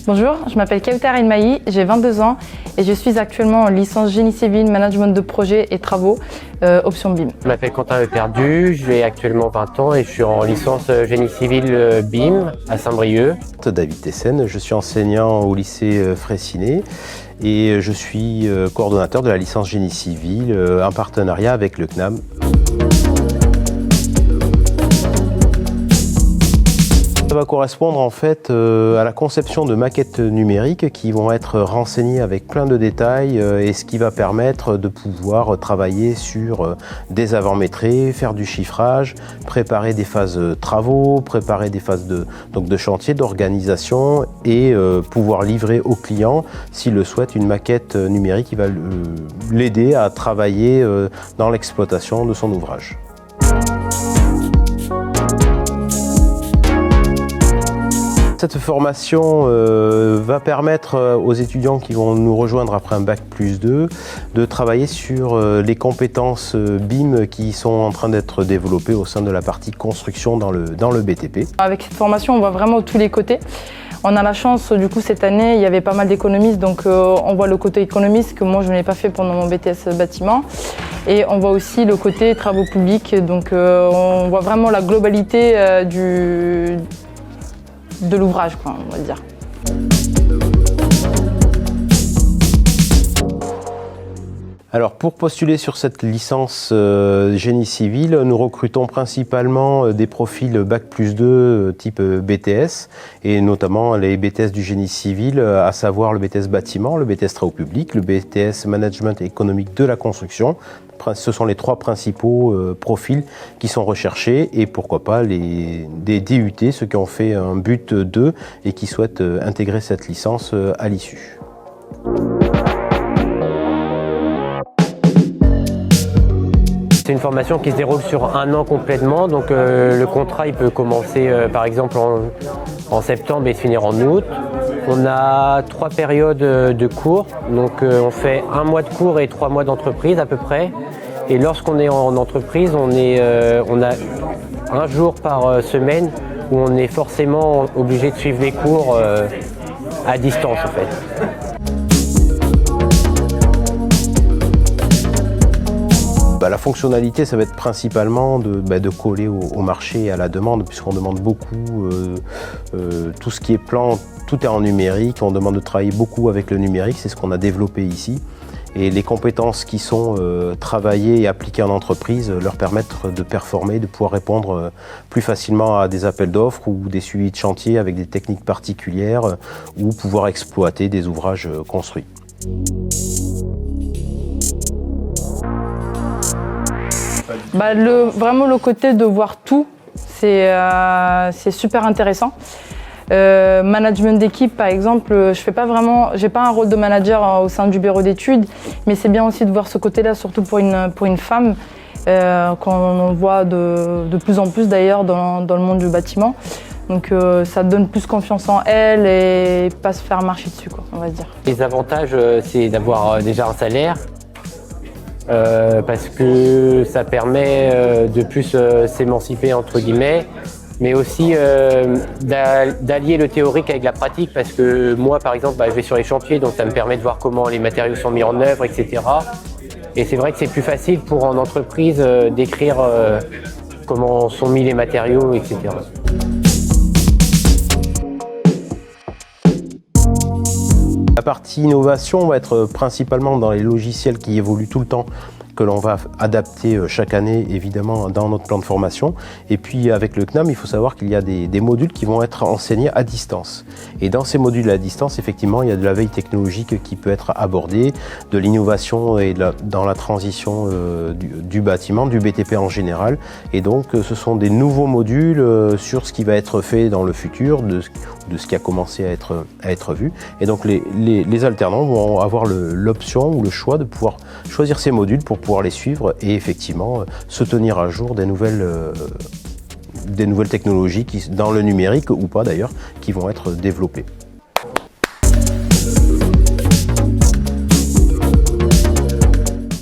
Bonjour, je m'appelle Kawthar Elmahi, j'ai 22 ans et je suis actuellement en licence génie civil, management de projets et travaux, option BIM. Je m'appelle Quentin Leperdu, j'ai actuellement 20 ans et je suis en licence génie civil BIM à Saint-Brieuc. David Tessen, je suis enseignant au lycée Fraissinet et je suis coordonnateur de la licence génie civil en partenariat avec le CNAM. Ça va correspondre en fait à la conception de maquettes numériques qui vont être renseignées avec plein de détails et ce qui va permettre de pouvoir travailler sur des avant-métrés, faire du chiffrage, préparer des phases travaux, préparer des phases de chantier, d'organisation et pouvoir livrer au client, s'il le souhaite, une maquette numérique qui va l'aider à travailler dans l'exploitation de son ouvrage. Cette formation va permettre aux étudiants qui vont nous rejoindre après un Bac+2 de travailler sur les compétences BIM qui sont en train d'être développées au sein de la partie construction dans le BTP. Avec cette formation, on voit vraiment tous les côtés. On a la chance, du coup, cette année, il y avait pas mal d'économistes, donc on voit le côté économiste que moi, je n'ai pas fait pendant mon BTS bâtiment. Et on voit aussi le côté travaux publics, donc on voit vraiment la globalité de l'ouvrage, on va dire. Alors pour postuler sur cette licence génie civil, nous recrutons principalement des profils Bac+2 type BTS et notamment les BTS du génie civil, à savoir le BTS bâtiment, le BTS travaux publics, le BTS management économique de la construction. Ce sont les trois principaux profils qui sont recherchés et pourquoi pas des DUT, ceux qui ont fait un but 2 et qui souhaitent intégrer cette licence à l'issue. C'est une formation qui se déroule sur un an complètement, donc le contrat il peut commencer par exemple en septembre et se finir en août. On a 3 périodes de cours, donc on fait 1 mois de cours et 3 mois d'entreprise à peu près. Et lorsqu'on est en entreprise, on a 1 jour par semaine où on est forcément obligé de suivre les cours à distance en fait. La fonctionnalité, ça va être principalement de coller au marché et à la demande, puisqu'on demande beaucoup, tout ce qui est plan, tout est en numérique, on demande de travailler beaucoup avec le numérique, c'est ce qu'on a développé ici. Et les compétences qui sont travaillées et appliquées en entreprise leur permettent de performer, de pouvoir répondre plus facilement à des appels d'offres ou des suivis de chantier avec des techniques particulières ou pouvoir exploiter des ouvrages construits. Vraiment le côté de voir tout, c'est super intéressant. Management d'équipe par exemple, j'ai pas un rôle de manager au sein du bureau d'études, mais c'est bien aussi de voir ce côté-là, surtout pour une femme, qu'on voit de plus en plus d'ailleurs dans le monde du bâtiment. Donc ça donne plus confiance en elle et pas se faire marcher dessus, on va dire. Les avantages, c'est d'avoir déjà un salaire. Parce que ça permet de plus s'émanciper entre guillemets, mais aussi d'allier le théorique avec la pratique, parce que moi par exemple je vais sur les chantiers, donc ça me permet de voir comment les matériaux sont mis en œuvre, etc. Et c'est vrai que c'est plus facile pour en entreprise d'écrire comment sont mis les matériaux, etc. La partie innovation va être principalement dans les logiciels qui évoluent tout le temps, que l'on va adapter chaque année évidemment dans notre plan de formation. Et puis avec le CNAM, il faut savoir qu'il y a des modules qui vont être enseignés à distance. Et dans ces modules à distance, effectivement, il y a de la veille technologique qui peut être abordée, de l'innovation et dans la transition du bâtiment, du BTP en général. Et donc ce sont des nouveaux modules sur ce qui va être fait dans le futur, de ce qui a commencé à être vu. Et donc les alternants vont avoir l'option ou le choix de pouvoir choisir ces modules pour pouvoir les suivre et effectivement se tenir à jour des nouvelles technologies dans le numérique ou pas d'ailleurs qui vont être développées.